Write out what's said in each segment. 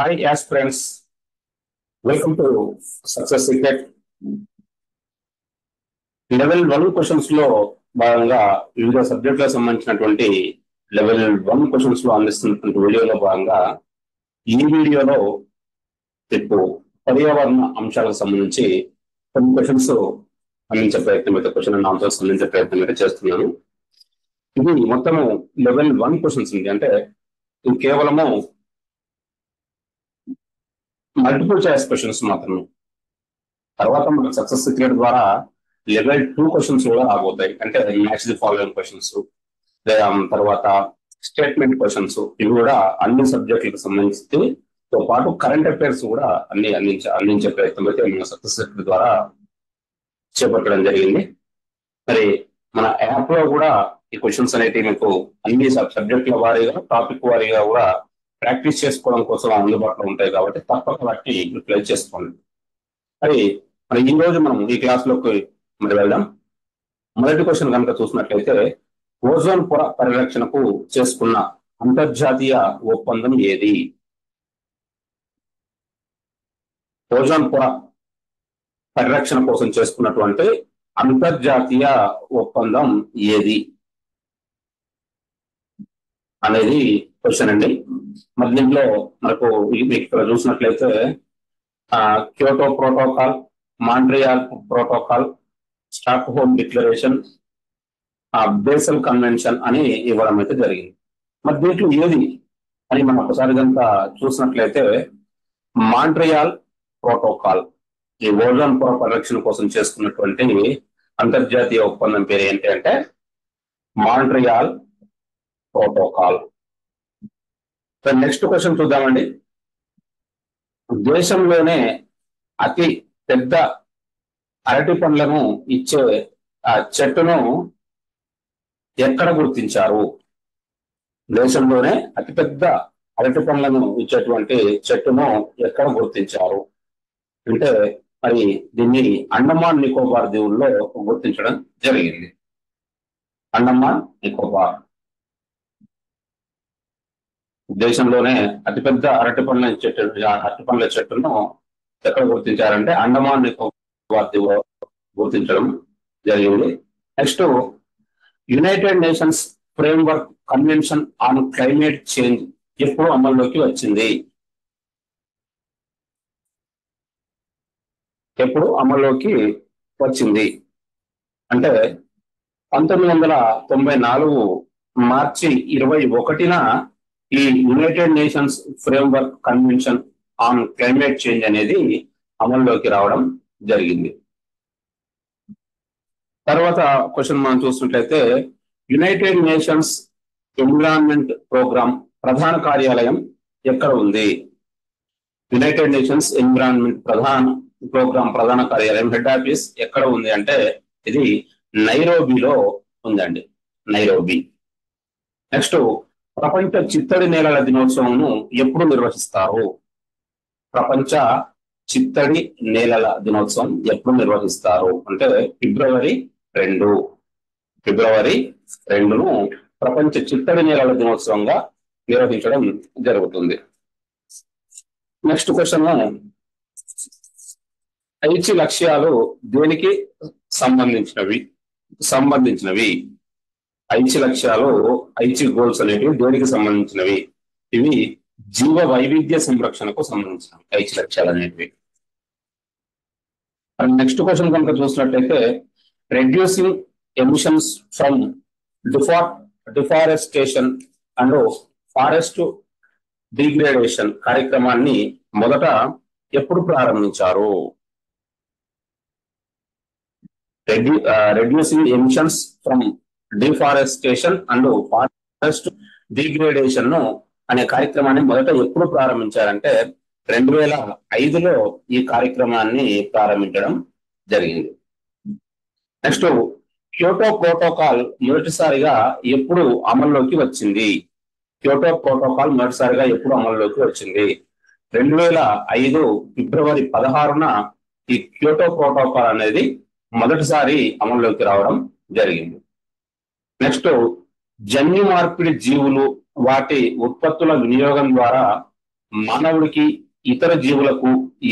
Hi, aspirants. Welcome to Success Secret. Level 1 questions లో భాగంగా వివిధ సబ్జెక్టులకు సంబంధించినటువంటి లెవెల్ 1 క్వశ్చన్స్ లో అందిస్తున్నటువంటి వీడియోలో భాగంగా ఈ వీడియోలో ఇప్పుడు పర్యావరణ అంశాలకు సంబంధించి కొన్ని క్వశ్చన్స్ అందించే ప్రయత్నం అయితే క్వశ్చన్ అండ్ ఆన్సర్స్ అందించే ప్రయత్నం అయితే చేస్తున్నాను. ఇది మొత్తము లెవెల్ 1 క్వశ్చన్స్ ఉంది. అంటే ఇది కేవలము మల్టిపుల్ చాయిస్ క్వశ్చన్స్ మాత్రమే. తర్వాత మనకు సక్సెస్ సీక్రెట్ ద్వారా లెవెల్ 2 క్వశ్చన్స్ కూడా రాబోతాయి. అంటే మ్యాచ్ ది ఫాలోయింగ్ క్వశ్చన్స్, తర్వాత స్టేట్మెంట్ క్వశ్చన్స్, ఇవి కూడా అన్ని సబ్జెక్టులకు సంబంధించి తో పాటు కరెంట్ అఫైర్స్ కూడా అన్ని అందించే ప్రయత్నం అయితే మన సక్సెస్ సీక్రెట్ ద్వారా చేపట్టడం జరిగింది. మరి మన యాప్ లో కూడా ఈ క్వశ్చన్స్ అనేవి మీకు అన్ని సబ్జెక్టుల వారీగా, టాపిక్ వారీగా కూడా ప్రాక్టీస్ చేసుకోవడం కోసం అందుబాటులో ఉంటాయి. కాబట్టి తప్పక వాటిని యూటిలైజ్ చేసుకోండి. మరి ఈ రోజు మనం ఈ క్లాస్ లోకి మరి వెళ్దాం. మొదటి క్వశ్చన్ కనుక చూసినట్లయితే, ఓజోన్ పొర పరిరక్షణకు చేసుకున్న అంతర్జాతీయ ఒప్పందం ఏది? ఓజోన్ పొర పరిరక్షణ కోసం చేసుకున్నటువంటి అంతర్జాతీయ ఒప్పందం ఏది అనేది క్వశ్చన్ అండి. మరి దీంట్లో మనకు మీకు ఇక్కడ చూసినట్లయితే Kyoto protocol, Montreal protocol, stock home declaration, basal convention అని ఇవ్వడం అయితే జరిగింది. మరి దీంట్లో ఏది అని మనం ఒకసారి కనుక చూసినట్లయితే మాంట్రియాల్ ప్రోటోకాల్, ఈ ఓజోన్ పొర పరిరక్షణ కోసం చేసుకున్నటువంటి అంతర్జాతీయ ఒప్పందం పేరు ఏంటి అంటే మాంట్రియాల్ ప్రోటోకాల్. నెక్స్ట్ క్వశ్చన్ చూద్దామండి. దేశంలోనే అతి పెద్ద అరటి పండ్లను ఇచ్చే ఆ చెట్టును ఎక్కడ గుర్తించారు? దేశంలోనే అతిపెద్ద అరటి పండ్లను ఇచ్చేటువంటి చెట్టును ఎక్కడ గుర్తించారు అంటే మరి దీన్ని అండమాన్ నికోబార్ దీవుల్లో గుర్తించడం జరిగింది. అండమాన్ నికోబార్ దేశంలోనే అతిపెద్ద అరటి పండ్ల చెట్టును ఎక్కడ గుర్తించారంటే అండమాన్ నికోబార్ దీవుల్లో గుర్తించడం జరిగింది. Next, United nations framework convention on climate change ఎప్పుడు అమల్లోకి వచ్చింది? ఎప్పుడు అమల్లోకి వచ్చింది అంటే 1994 మార్చి 21న ఈ United nations framework convention on climate change అనేది అమల్లోకి రావడం జరిగింది. తర్వాత క్వశ్చన్ మనం చూసినట్లయితే, యునైటెడ్ నేషన్స్ ఎన్విరాన్మెంట్ ప్రోగ్రామ్ ప్రధాన కార్యాలయం ఎక్కడ ఉంది? యునైటెడ్ నేషన్స్ ఎన్విరాన్మెంట్ ప్రోగ్రామ్ ప్రధాన కార్యాలయం హెడ్ ఆఫీస్ ఎక్కడ ఉంది అంటే ఇది నైరోబీలో ఉందండి, నైరోబీ. నెక్స్ట్, ప్రపంచ చిత్తడి నేలల దినోత్సవం ఎప్పుడు నిర్వహిస్తారు? ప్రపంచ చిత్తడి నేలల దినోత్సవం ఎప్పుడు నిర్వహిస్తారు అంటే ఫిబ్రవరి 2ను ప్రపంచ చిత్తడి నేలల దినోత్సవంగా నిర్వహించడం జరుగుతుంది. నెక్స్ట్ క్వశ్చన్, ఐచి లక్ష్యాలు దేనికి సంబంధించినవి? ఐచి లక్ష్యాలు, ఐచి గోల్స్ అనేవి దేనికి సంబంధించినవి? ఇవి జీవ వైవిధ్య సంరక్షణకు సంబంధించినవి ఐచి లక్ష్యాలు అనేవి. నెక్స్ట్ క్వశ్చన్ కనుక చూసినట్లయితే, reducing emissions from deforestation and forest degradation కార్యక్రమాన్ని మొదట ఎప్పుడు ప్రారంభించారు? Reducing emissions from deforestation and forest degradation అనే కార్యక్రమాన్ని మొదట ఎప్పుడు ప్రారంభించారంటే 2005లో ఈ కార్యక్రమాన్ని ప్రారంభించడం జరిగింది. నెక్స్ట్, క్యోటో ప్రోటోకాల్ మొదటిసారిగా ఎప్పుడు అమల్లోకి వచ్చింది? క్యోటో ప్రోటోకాల్ మొదటిసారిగా ఎప్పుడు అమల్లోకి వచ్చింది? 2005 ఫిబ్రవరి 16న ఈ క్యోటో ప్రోటోకాల్ అనేది మొదటిసారి అమల్లోకి రావడం జరిగింది. నెక్స్ట్, జన్యు మార్పిడి జీవులు వాటి ఉత్పత్తుల వినియోగం ద్వారా మానవుడికి ఇతర జీవులకు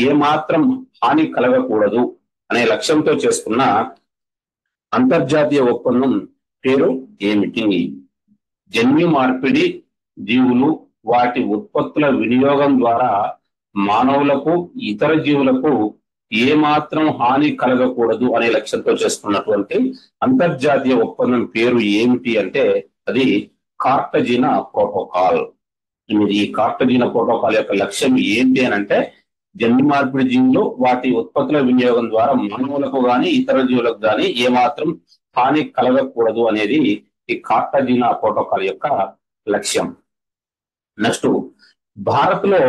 ఏమాత్రం హాని కలగకూడదు అనే లక్ష్యంతో చేసుకున్న అంతర్జాతీయ ఒప్పందం పేరు ఏమిటి? జన్యు మార్పిడి జీవులు వాటి ఉత్పత్తుల వినియోగం ద్వారా మానవులకు ఇతర జీవులకు ఏమాత్రం హాని కలగకూడదు అనే లక్ష్యంతో చేసుకున్నటువంటి అంతర్జాతీయ ఒప్పందం పేరు ఏమిటి అంటే అది కార్టజినా ప్రోటోకాల్. ఈ కార్టజినా ప్రోటోకాల్ యొక్క లక్ష్యం ఏంటి అని అంటే జన్యు మార్పిడి జీవులు వాటి ఉత్పత్తుల వినియోగం ద్వారా మానవులకు గాని ఇతర జీవులకు గాని ఏమాత్రం హాని కలగకూడదు అనేది ఈ కార్టజినా ప్రోటోకాల్ యొక్క లక్ష్యం. నెక్స్ట్, భారత్ లో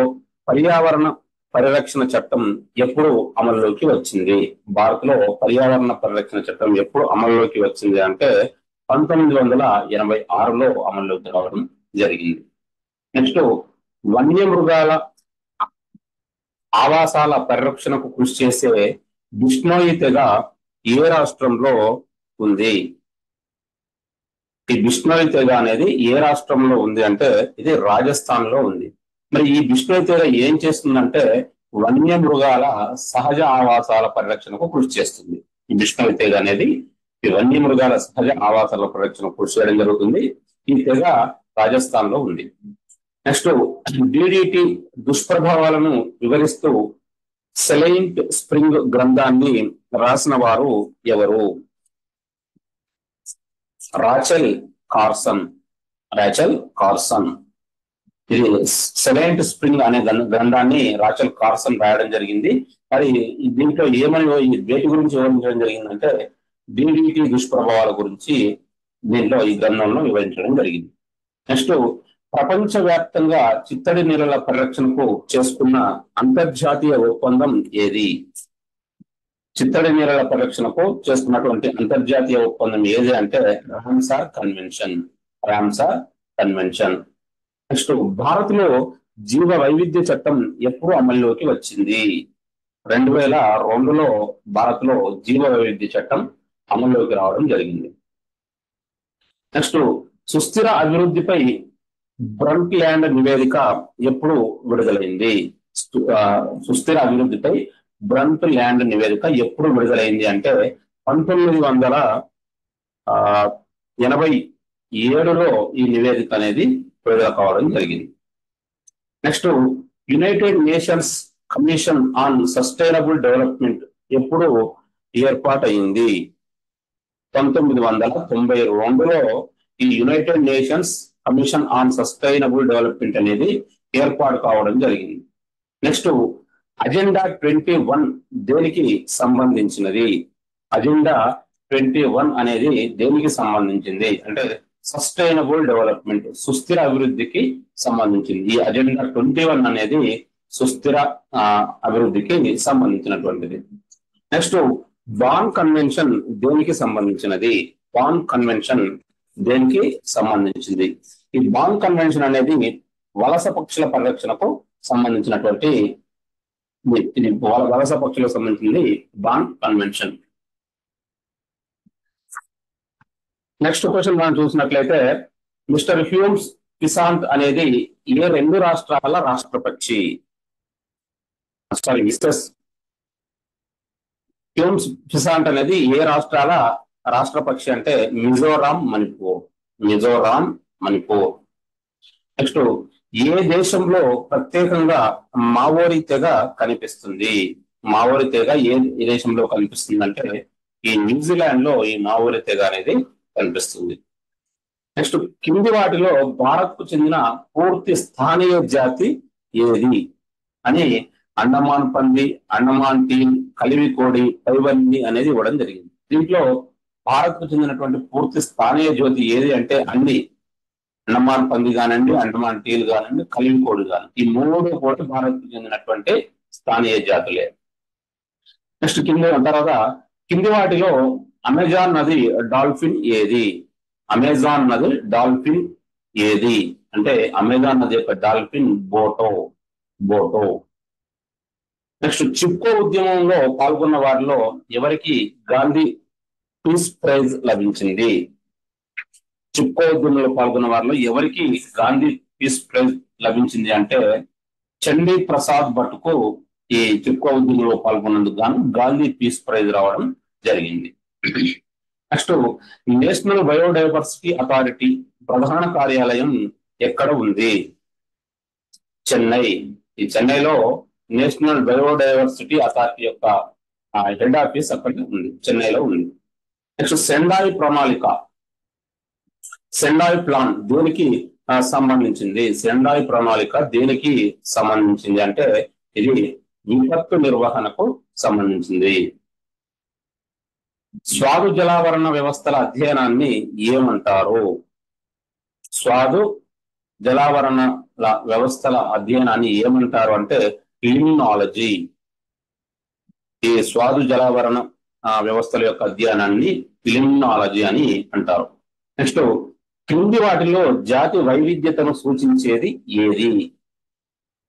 పర్యావరణ పరిరక్షణ చట్టం ఎప్పుడు అమల్లోకి వచ్చింది? భారత్ లో పర్యావరణ పరిరక్షణ చట్టం ఎప్పుడు అమల్లోకి వచ్చింది అంటే 1986లో అమల్లోకి రావడం జరిగింది. నెక్స్ట్, వన్యమృగాల ఆవాసాల పరిరక్షణకు కృషి చేసే బిష్నోయి తెగ ఏ రాష్ట్రంలో ఉంది? ఈ బిష్నోయి తెగ అనేది ఏ రాష్ట్రంలో ఉంది అంటే ఇది రాజస్థాన్ లో ఉంది. మరి ఈ బిష్నోయి తెగ ఏం చేస్తుందంటే వన్యమృగాల సహజ ఆవాసాల పరిరక్షణకు కృషి చేస్తుంది. ఈ బిష్నోయి తెగ అనేది ఈ వన్యమృగాల సహజ ఆవాసాల పరిరక్షణకు కృషి చేయడం జరుగుతుంది. ఈ తెగ రాజస్థాన్ లో ఉంది. నెక్స్ట్, డిడిటి దుష్ప్రభావాలను వివరిస్తూ సెలైంట్ స్ప్రింగ్ గ్రంథాన్ని రాసిన వారు ఎవరు? Rachel Carson. ఇది సెలైంట్ స్ప్రింగ్ అనే గ్రంథాన్ని రాచెల్ కార్సన్ రాయడం జరిగింది. మరి దీంట్లో వేటి గురించి వివరించడం జరిగిందంటే డిడిటి దుష్ప్రభావాల గురించి దీంట్లో ఈ గ్రంథంలో వివరించడం జరిగింది. నెక్స్ట్, ప్రపంచవ్యాప్తంగా చిత్తడి నేలల పరిరక్షణకు చేసుకున్న అంతర్జాతీయ ఒప్పందం ఏది? చిత్తడి నేలల పరిరక్షణకు చేసుకున్నటువంటి అంతర్జాతీయ ఒప్పందం ఏది అంటే రామ్సార్ కన్వెన్షన్. నెక్స్ట్, భారత్ లో జీవ వైవిధ్య చట్టం ఎప్పుడు అమల్లోకి వచ్చింది? 2002లో భారత్ లో జీవ వైవిధ్య చట్టం అమల్లోకి రావడం జరిగింది. నెక్స్ట్, సుస్థిర అభివృద్ధిపై బ్రంట్ ల్యాండ్ నివేదిక ఎప్పుడు విడుదలైంది? సుస్థిర అభివృద్ధిపై బ్రంట్ ల్యాండ్ నివేదిక ఎప్పుడు విడుదలైంది అంటే 1987లో ఈ నివేదిక అనేది విడుదల కావడం జరిగింది. Next, United nations commission on sustainable development ఎప్పుడు ఏర్పాటైంది? 1992లో ఈ United nations commission on sustainable development అనేది ఏర్పాటు కావడం జరిగింది. నెక్స్ట్, అజెండా 21 దేనికి సంబంధించినది? అజెండా 21 అనేది దేనికి సంబంధించింది అంటే సస్టైనబుల్ డెవలప్మెంట్, సుస్థిర అభివృద్ధికి సంబంధించింది. ఈ అజెండా 21 అనేది సుస్థిర అభివృద్ధికి సంబంధించినటువంటిది. నెక్స్ట్, బాన్ కన్వెన్షన్ దేనికి సంబంధించినది? బాన్ కన్వెన్షన్ దేనికి సంబంధించింది? ఈ బాన్ కన్వెన్షన్ అనేది వలస పక్షుల పరిరక్షణకు సంబంధించినటువంటి వలస పక్షులకు సంబంధించింది బాన్ కన్వెన్షన్. నెక్స్ట్ క్వశ్చన్ మనం చూసినట్లయితే మిస్టర్ హ్యూమ్స్ పిసాంట్ అనేది ఏ 2 రాష్ట్రాల రాష్ట్రపక్షి? మిస్టర్ హ్యూమ్స్ పిసాంట్ అనేది ఏ రాష్ట్రాల రాష్ట్రపక్షి అంటే మిజోరాం, మణిపూర్. నెక్స్ట్, ఏ దేశంలో ప్రత్యేకంగా మావోరి తెగ కనిపిస్తుంది? మావోరి తెగ ఏ దేశంలో కనిపిస్తుంది అంటే ఈ న్యూజిలాండ్ లో ఈ మావోరి తెగ అనేది కనిపిస్తుంది. నెక్స్ట్, కింది వాటిలో భారత్ కు చెందిన పూర్తి స్థానియ జాతి ఏది అని అండమాన్ పంది, అండమాన్ టీల్, కలివికోడి, పైవన్ని అనేది ఇవ్వడం జరిగింది. దీంట్లో భారత్ కు చెందినటువంటి పూర్తి స్థానియ జాతి ఏది అంటే అన్ని అండమాన్ పంది కానివ్వండి, అండమాన్ టీల్ కానివ్వండి, కలివికోడి కానివ్వండి, ఈ 3 కూడా భారత్ కు చెందినటువంటి స్థానియ జాతులే. నెక్స్ట్, కింది వాటిలో అమెజాన్ నది డాల్ఫిన్ ఏది? అమెజాన్ నది డాల్ఫిన్ ఏది అంటే అమెజాన్ నది యొక్క డాల్ఫిన్ బోటో. నెక్స్ట్, చిప్కో ఉద్యమంలో పాల్గొన్న వారిలో ఎవరికి గాంధీ పీస్ ప్రైజ్ లభించింది? చిప్కో ఉద్యమంలో పాల్గొన్న వారిలో ఎవరికి గాంధీ పీస్ ప్రైజ్ లభించింది అంటే చండీ ప్రసాద్ భట్కు ఈ చిప్కో ఉద్యమంలో పాల్గొన్నందుకు గాను గాంధీ పీస్ ప్రైజ్ రావడం జరిగింది. నెక్స్ట్, నేషనల్ బయోడైవర్సిటీ అథారిటీ ప్రధాన కార్యాలయం ఎక్కడ ఉంది? చెన్నై. ఈ చెన్నైలో నేషనల్ బయోడైవర్సిటీ అథారిటీ యొక్క హెడ్ ఆఫీస్ అక్కడ ఉంది, చెన్నైలో ఉంది. నెక్స్ట్, సెండాయి ప్రణాళిక, సెండాయి ప్లాన్ దేనికి సంబంధించింది? సెండాయి ప్రణాళిక దేనికి సంబంధించింది అంటే ఇది విపత్తు నిర్వహణకు సంబంధించింది. స్వాదు జలావరణ వ్యవస్థల అధ్యయనాన్ని ఏమంటారు? స్వాదు జలావరణ వ్యవస్థల అధ్యయనాన్ని ఏమంటారు అంటే లిమ్నాలజీ. ఈ స్వాదు జలావరణ వ్యవస్థల యొక్క అధ్యయనాన్ని లిమ్నాలజీ అని అంటారు. నెక్స్ట్, క్రింది వాటిలో జాతి వైవిధ్యతను సూచించేది ఏది?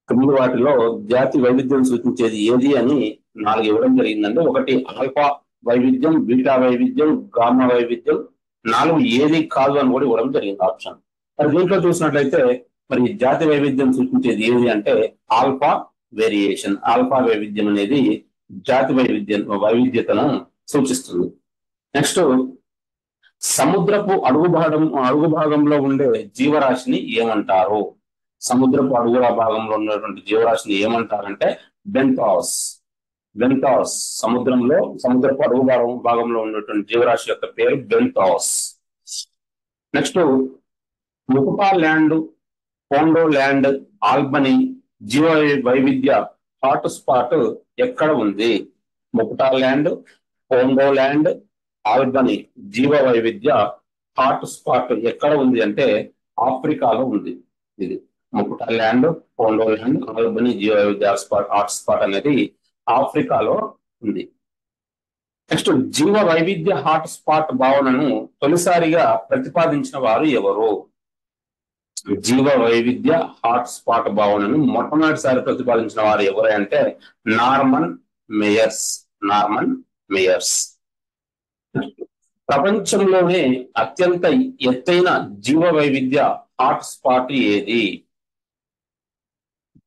క్రింది వాటిలో జాతి వైవిధ్యం సూచించేది ఏది అని 4 ఇవ్వడం జరిగిందంటే, 1 ఆల్ఫా వైవిధ్యం, బీటా వైవిధ్యం, గామా వైవిధ్యం, 4 ఏది కాదు అని కూడా ఇవ్వడం జరిగింది ఆప్షన్. మరి దీంట్లో చూసినట్లయితే మరి జాతి వైవిధ్యం సూచించేది ఏది అంటే ఆల్ఫా వేరియేషన్. ఆల్ఫా వైవిధ్యం అనేది జాతి వైవిధ్యతను సూచిస్తుంది. నెక్స్ట్, సముద్రపు అడుగు భాగంలో ఉండే జీవరాశిని ఏమంటారు? సముద్రపు అడుగుల భాగంలో ఉన్నటువంటి జీవరాశిని ఏమంటారంటే బెంథాస్. బెంథాస్ సముద్రపు అడుగు భాగంలో ఉన్నటువంటి జీవరాశి యొక్క పేరు బెంథాస్. నెక్స్ట్, ముకుటా ల్యాండ్, పోండో ల్యాండ్, ఆల్బనీ జీవ వైవిధ్య హాట్ స్పాట్ ఎక్కడ ఉంది? ముకుటా ల్యాండ్, పోండో ల్యాండ్, ఆల్బనీ జీవ వైవిధ్య హాట్ స్పాట్ ఎక్కడ ఉంది అంటే ఆఫ్రికాలో ఉంది. ఇది ముకుటా ల్యాండ్, పోండో ల్యాండ్, ఆల్బనీ జీవ వైవిధ్య హాట్ స్పాట్ అనేది ఆఫ్రికాలో ఉంది. నెక్స్ట్, జీవ వైవిధ్య హాట్ స్పాట్ భావనను తొలిసారిగా ప్రతిపాదించిన వారు ఎవరు? జీవ వైవిధ్య హాట్ స్పాట్ భావనను మొట్టమొదటిసారి ప్రతిపాదించిన వారు ఎవరు అంటే నార్మన్ మేయర్స్. Norman Mayers. ప్రపంచంలోనే అత్యంత ఎత్తైన జీవ వైవిధ్య హాట్ స్పాట్ ఏది?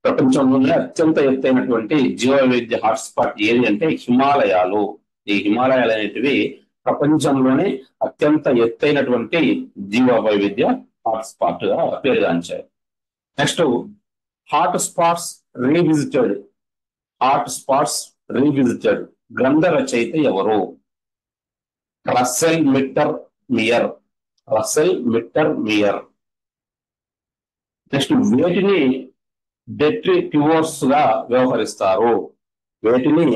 ప్రపంచంలోనే అత్యంత ఎత్తైనటువంటి జీవ వైవిధ్య హాట్ స్పాట్ ఏది అంటే హిమాలయాలు. ఈ హిమాలయాలు అనేటివి ప్రపంచంలోనే అత్యంత ఎత్తైనటువంటి జీవ వైవిధ్య హాట్ స్పాట్ గా పేరుగాంచాయి. Next, hot spots revisited. Hot spots revisited గ్రంథ రచయిత ఎవరు? Russell Mittermeier. Russell Mittermeier. Next, వేటిని డెట్రిటివోర్స్ గా వ్యవహరిస్తారు? వేటిని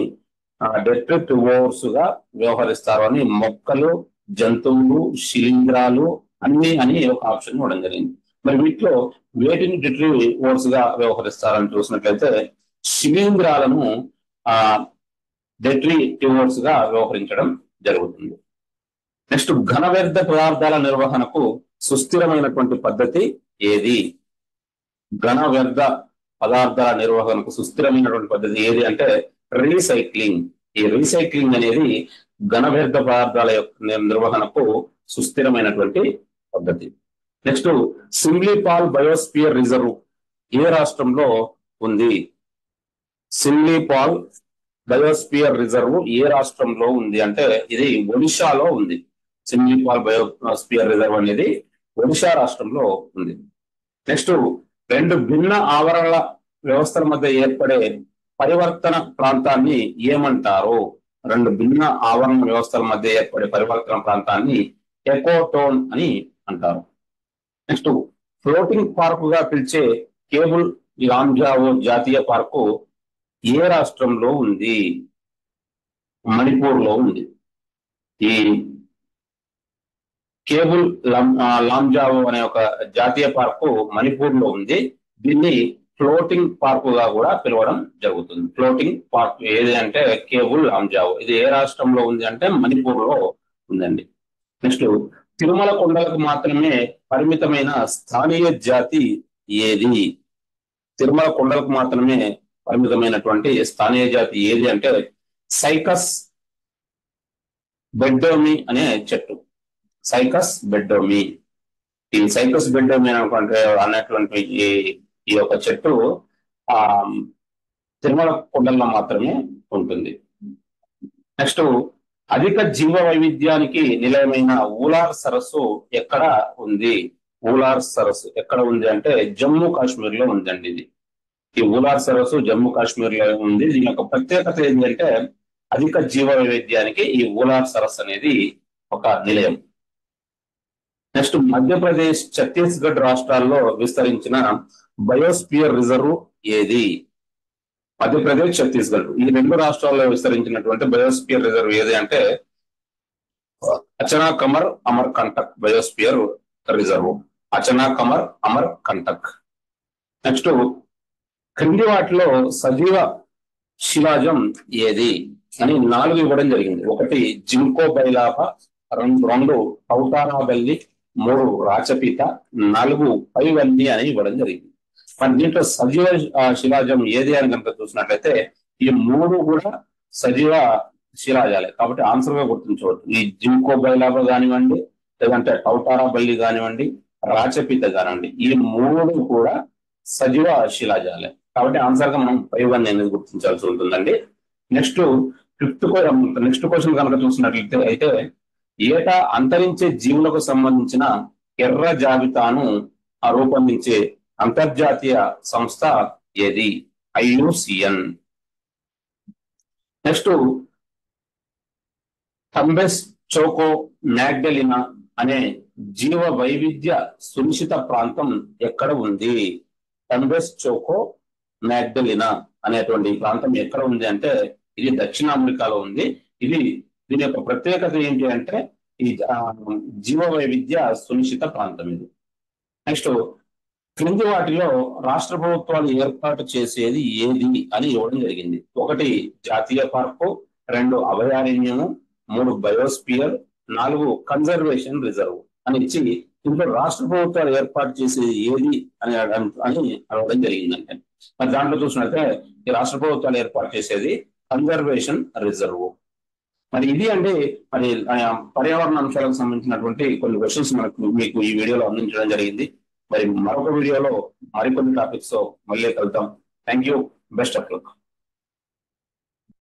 డెట్రిటివోర్స్ గా వ్యవహరిస్తారు అని మొక్కలు, జంతువులు, శిలీంధ్రాలు అన్ని అని ఒక ఆప్షన్ ఇవ్వడం జరిగింది. మరి వీటిలో వేటిని డెట్రిటివోర్స్ గా వ్యవహరిస్తారని చూసినట్లయితే శిలీంధ్రాలను డెట్రిటివోర్స్ గా వ్యవహరించడం జరుగుతుంది. నెక్స్ట్, ఘన వ్యర్థ పదార్థాల నిర్వహణకు సుస్థిరమైనటువంటి పద్ధతి ఏది? ఘన వ్యర్థ పదార్థాల నిర్వహణకు సుస్థిరమైనటువంటి పద్ధతి ఏది అంటే రీసైక్లింగ్. ఈ రీసైక్లింగ్ అనేది ఘన వ్యర్థ పదార్థాల యొక్క నిర్వహణకు సుస్థిరమైనటువంటి పద్ధతి. నెక్స్ట్, సిమ్లీపాల్ బయోస్పియర్ రిజర్వ్ ఏ రాష్ట్రంలో ఉంది? సిమ్లీపాల్ బయోస్పియర్ రిజర్వ్ ఏ రాష్ట్రంలో ఉంది అంటే ఇది ఒడిశాలో ఉంది. సిమ్లీపాల్ బయోస్పియర్ రిజర్వ్ అనేది ఒడిశా రాష్ట్రంలో ఉంది. నెక్స్ట్, 2 భిన్న ఆవరణల వ్యవస్థల మధ్య ఏర్పడే పరివర్తన ప్రాంతాన్ని ఏమంటారు? 2 భిన్న ఆవరణ వ్యవస్థల మధ్య ఏర్పడే పరివర్తన ప్రాంతాన్ని ఎకోటోన్ అని అంటారు. నెక్స్ట్, ఫ్లోటింగ్ పార్క్ గా పిలిచే కేబుల్ లాంజావో జాతీయ పార్కు ఏ రాష్ట్రంలో ఉంది? మణిపూర్ లో ఉంది. ఈ కేబుల్ లాంజావో అనే ఒక జాతీయ పార్కు మణిపూర్ లో ఉంది. దీన్ని ఫ్లోటింగ్ పార్క్ గా కూడా పిలవడం జరుగుతుంది. ఫ్లోటింగ్ పార్క్ ఏది అంటే కేబుల్ లాంజావో. ఇది ఏ రాష్ట్రంలో ఉంది అంటే మణిపూర్ లో ఉందండి. నెక్స్ట్, తిరుమల కొండలకు మాత్రమే పరిమితమైన స్థానియ జాతి ఏది? తిరుమల కొండలకు మాత్రమే పరిమితమైనటువంటి స్థానియ జాతి ఏది అంటే సైకస్ బెడ్డోమి అనే చెట్టు. సైకస్ బెడ్డోమి. ఈ సైకస్ బెడ్డోమి అనేటువంటి ఈ యొక్క చెట్టు ఆ తిరుమల కొండల్లో మాత్రమే ఉంటుంది. నెక్స్ట్, అధిక జీవ వైవిధ్యానికి నిలయమైన ఊలార్ సరస్సు ఎక్కడ ఉంది? ఊలార్ సరస్సు ఎక్కడ ఉంది అంటే జమ్మూ కాశ్మీర్ లో ఉందండి. ఇది ఈ ఊలార్ సరస్సు జమ్మూ కాశ్మీర్ లో ఉంది. దీని యొక్క ప్రత్యేకత ఏంటంటే అధిక జీవ వైవిధ్యానికి ఈ ఊలార్ సరస్సు అనేది ఒక నిలయం. నెక్స్ట్, మధ్యప్రదేశ్, ఛత్తీస్గఢ్ రాష్ట్రాల్లో విస్తరించిన బయోస్పియర్ రిజర్వ్ ఏది? మధ్యప్రదేశ్, ఛత్తీస్గఢ్ ఈ రెండు రాష్ట్రాల్లో విస్తరించినటువంటి బయోస్పియర్ రిజర్వ్ ఏది అంటే Achanakmar Amarkantak biosphere reserve. Achanakmar Amarkantak. Next, క్రింది వాటిలో సజీవ శిలాజం ఏది అని 4 ఇవ్వడం జరిగింది. 1 జింకో బైలాప, 2 టౌటారాబెల్లి, 3 రాచపీత, 4 పైవల్లి అని ఇవ్వడం జరిగింది. మరి దీంట్లో సజీవ శిలాజం ఏది అని కనుక చూసినట్లయితే ఈ 3 కూడా సజీవ శిలాజాలే, కాబట్టి ఆన్సర్ గా గుర్తించవచ్చు. ఈ జింకో బైలాప కానివ్వండి, లేదంటే టౌటారాబెల్లి కానివ్వండి, రాచపీత కానివ్వండి, ఈ 3 కూడా సజీవ శిలాజాలే, కాబట్టి ఆన్సర్ గా మనం 5 అనేది గుర్తించాల్సి ఉంటుందండి. నెక్స్ట్ నెక్స్ట్ క్వశ్చన్ కనుక చూసినట్లయితే అయితే ఏటా అంతరించే జీవులకు సంబంధించిన ఎర్ర జాబితాను రూపొందించే అంతర్జాతీయ సంస్థ ఏది? IUCN. నెక్స్ట్, థంబెస్ చోకో మ్యాగ్డలినా అనే జీవ వైవిధ్య సునిశ్చిత ప్రాంతం ఎక్కడ ఉంది? థంబెస్ చోకో మ్యాగ్డలినా అనేటువంటి ప్రాంతం ఎక్కడ ఉంది అంటే ఇది దక్షిణ అమెరికాలో ఉంది. దీని యొక్క ప్రత్యేకత ఏంటి అంటే ఈ జీవ వైవిధ్య సునిశ్చిత ప్రాంతం ఇది. నెక్స్ట్, క్రింది వాటిలో రాష్ట్ర ప్రభుత్వాలు ఏర్పాటు చేసేది ఏది అని ఇవ్వడం జరిగింది. 1 జాతీయ పార్కు, 2 అభయారణ్యము, 3 బయోస్పియర్, 4 కన్జర్వేషన్ రిజర్వ్ అని ఇచ్చి ఇంట్లో రాష్ట్ర ప్రభుత్వాలు ఏర్పాటు చేసేది ఏది అని అడగడం జరిగిందంటే మరి దాంట్లో చూసినట్లయితే ఈ రాష్ట్ర ప్రభుత్వాలు ఏర్పాటు చేసేది కన్జర్వేషన్ రిజర్వ్. మరి ఇది అంటే మరి పర్యావరణ అంశాలకు సంబంధించినటువంటి కొన్ని క్వశ్చన్స్ మీకు ఈ వీడియోలో అందించడం జరిగింది. మరి మరొక వీడియోలో మరికొన్ని టాపిక్స్ మళ్ళీ కలుద్దాం. Thank you. Best of luck.